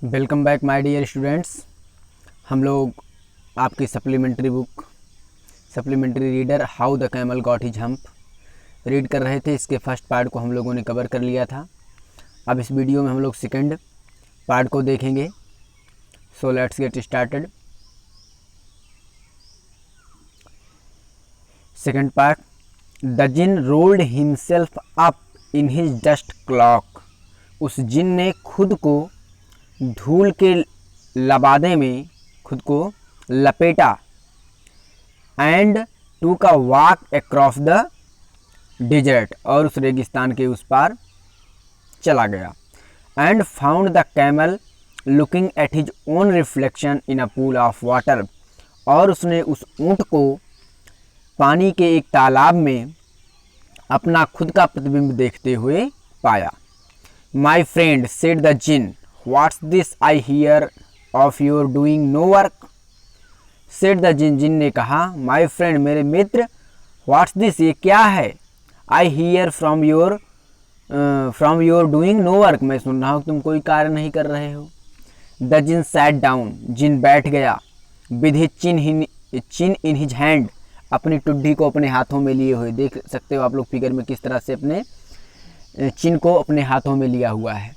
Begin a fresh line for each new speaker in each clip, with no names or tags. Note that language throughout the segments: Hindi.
Welcome back my dear students. हम लोग आपकी supplementary book supplementary reader how the camel got his hump read कर रहे थे। इसके फर्स्ट पार्ट को हम लोगों ने कवर कर लिया था। अब इस वीडियो में हम लोग सेकंड पार्ट को देखेंगे। So let's get started. Second part, the jinn rolled himself up in his dust cloak. उस जिन ने खुद को धूल के लबादे में खुद को लपेटा। एंड टूक a walk across the dessert, और उस रेगिस्तान के उस पार चला गया। And found the camel looking at his own reflection in a pool of water, और उसने उस ऊँट को पानी के एक तालाब में अपना खुद का प्रतिबिंब देखते हुए पाया। My friend said the jinn, what's this I hear of your doing no work. Said the jinn, jinn ने कहा, माई फ्रेंड मेरे मित्र, व्हाट्स दिस ये क्या है, I hear from your doing no work, मैं सुन रहा हूँ तुम कोई कार्य नहीं कर रहे हो। द जिन सैट डाउन, जिन बैठ गया। With his chin in his hand, अपनी टुड्डी को अपने हाथों में लिए हुए। देख सकते हो आप लोग फिगर में किस तरह से अपने चिन को अपने हाथों में लिया हुआ है।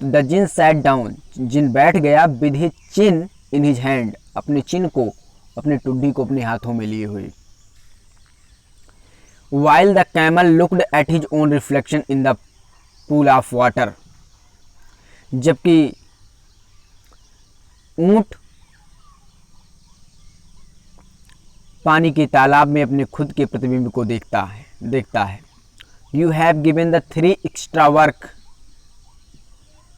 द जिन सैट डाउन, जिन बैठ गया। With his chin in his hand, अपने चिन को अपनी टुड्डी को अपने हाथों में लिए हुए। While the camel looked at his own reflection in the pool of water, जबकि ऊंट पानी के तालाब में अपने खुद के प्रतिबिंब को देखता है। You have given the three extra work.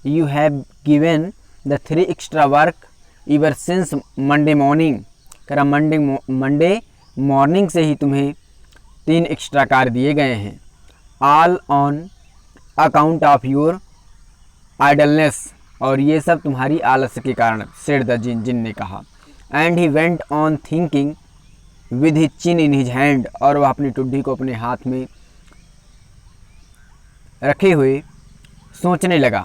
You have given the three extra work ever since Monday morning. करा मंडे मॉर्निंग से ही तुम्हें 3 एक्स्ट्रा कार्य दिए गए हैं। All on account of your idleness, और ये सब तुम्हारी आलस्य के कारण। said the जिन, जिन ने कहा। And he went on thinking with his chin in his hand, और वह अपनी टुड्डी को अपने हाथ में रखे हुए सोचने लगा।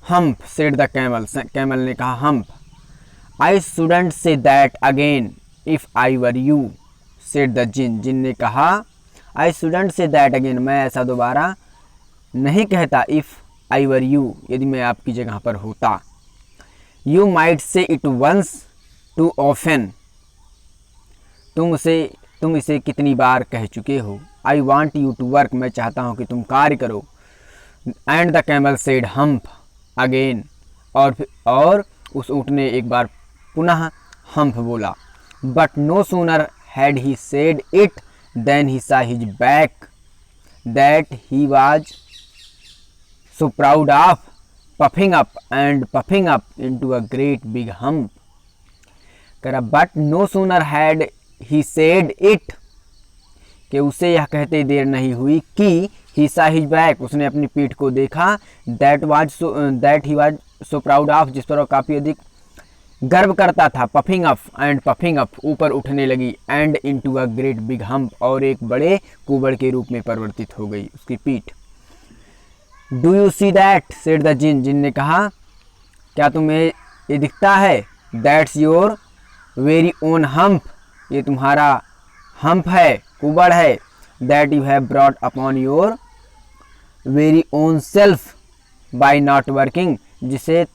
Humph, said the camel, camel ने कहा humph. I shouldn't say that again if I were you, said the jinn, jinn ने कहा I shouldn't say that again, मैं ऐसा दोबारा नहीं कहता। इफ आई वर यू, यदि मैं आपकी जगह पर होता। You might say it once too often, तुम इसे कितनी बार कह चुके हो। I want you to work, मैं चाहता हूँ कि तुम कार्य करो। And the camel said hump again, और उस ऊँट ने एक बार पुनः हम्प बोला। But no sooner had he said it than he saw his back that he was so proud of puffing up into a great big hump. करा but no sooner had he said it, कि उसे यह कहते देर नहीं हुई कि ही सा हिज बैक, उसने अपनी पीठ को देखा। That he was so proud of, जिस पर काफ़ी अधिक गर्व करता था। पफिंग अप, ऊपर उठने लगी। And into a great big hump, और एक बड़े कुबड़ के रूप में परिवर्तित हो गई उसकी पीठ। Do you see that, said the jinn, jinn ने कहा, क्या तुम्हें ये दिखता है। That's your very own hump, ये तुम्हारा हम्प है, कुबड़ है। That you have brought upon your very own self by not working, जिसे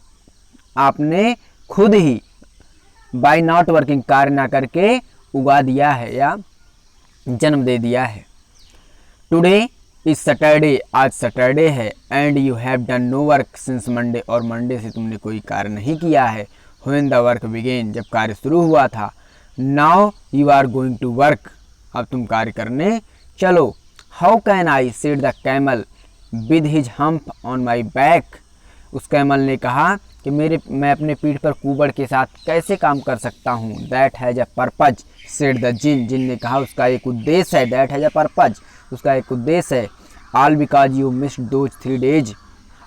आपने खुद ही बाय नॉट वर्किंग, कार्य ना करके उगा दिया है या जन्म दे दिया है। टुडे इज सैटरडे, आज सैटरडे है। And you have done no work since Monday, और मंडे से तुमने कोई कार्य नहीं किया है। व्हेन द वर्क बिगेन, जब कार्य शुरू हुआ था। Now you are going to work, अब तुम कार्य करने चलो। How can I, said the camel with his hump on my back, उस कैमल ने कहा कि मैं अपने पीठ पर कुबड़ के साथ कैसे काम कर सकता हूँ। That has a purpose, said the jinn, jinn ने कहा उसका एक उद्देश्य है। दैट हैज़ अ पर्पज, उसका एक उद्देश्य है। All because you missed those 3 days,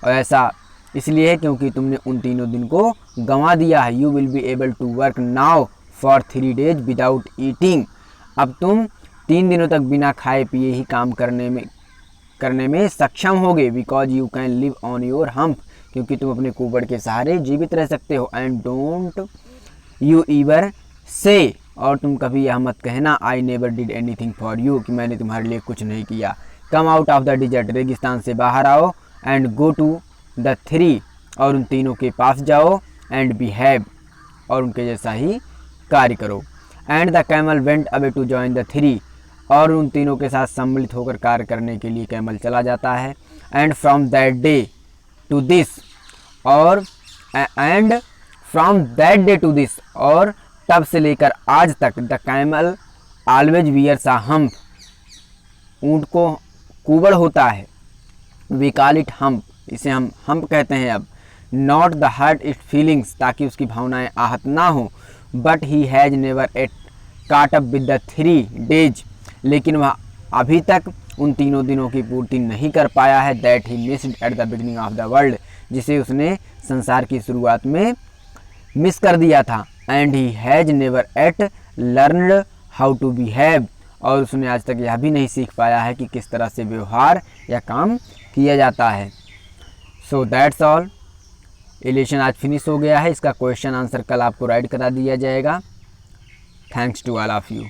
और ऐसा इसलिए है क्योंकि तुमने उन 3 दिन को गंवा दिया है। You will be able to work now for 3 days without eating, अब तुम 3 दिनों तक बिना खाए पिए ही काम करने में सक्षम होगे। Because you can live on your hump, क्योंकि तुम अपने कुबड़ के सहारे जीवित रह सकते हो। एंड डोंट यू ईवर से, और तुम कभी यह मत कहना, I never did anything for you, कि मैंने तुम्हारे लिए कुछ नहीं किया। Come out of the desert, रेगिस्तान से बाहर आओ। And go to the three, और उन तीनों के पास जाओ। एंड बिहेव, और उनके जैसा ही कार्य करो। And the camel went away to join the three, और उन तीनों के साथ सम्मिलित होकर कार्य करने के लिए कैमल चला जाता है। And from that day to this, और and from that day to this, और तब से लेकर आज तक, the camel always wears a hump, ऊँट को कुबड़ होता है। वी कॉल इट हम्प, इसे हम हम्प कहते हैं अब। Not the hurt it feelings, ताकि उसकी भावनाएं आहत ना हो। But he has never yet caught up with the 3 days, लेकिन वह अभी तक उन तीनों दिनों की पूर्ति नहीं कर पाया है। That he missed at the beginning of the world, जिसे उसने संसार की शुरुआत में मिस कर दिया था। And he has never yet learned how to behave, और उसने आज तक यह भी नहीं सीख पाया है कि किस तरह से व्यवहार या काम किया जाता है। सो दैट्स ऑल, इलेशन आज फिनिश हो गया है। इसका क्वेश्चन आंसर कल आपको राइट करा दिया जाएगा। Thanks to all of you.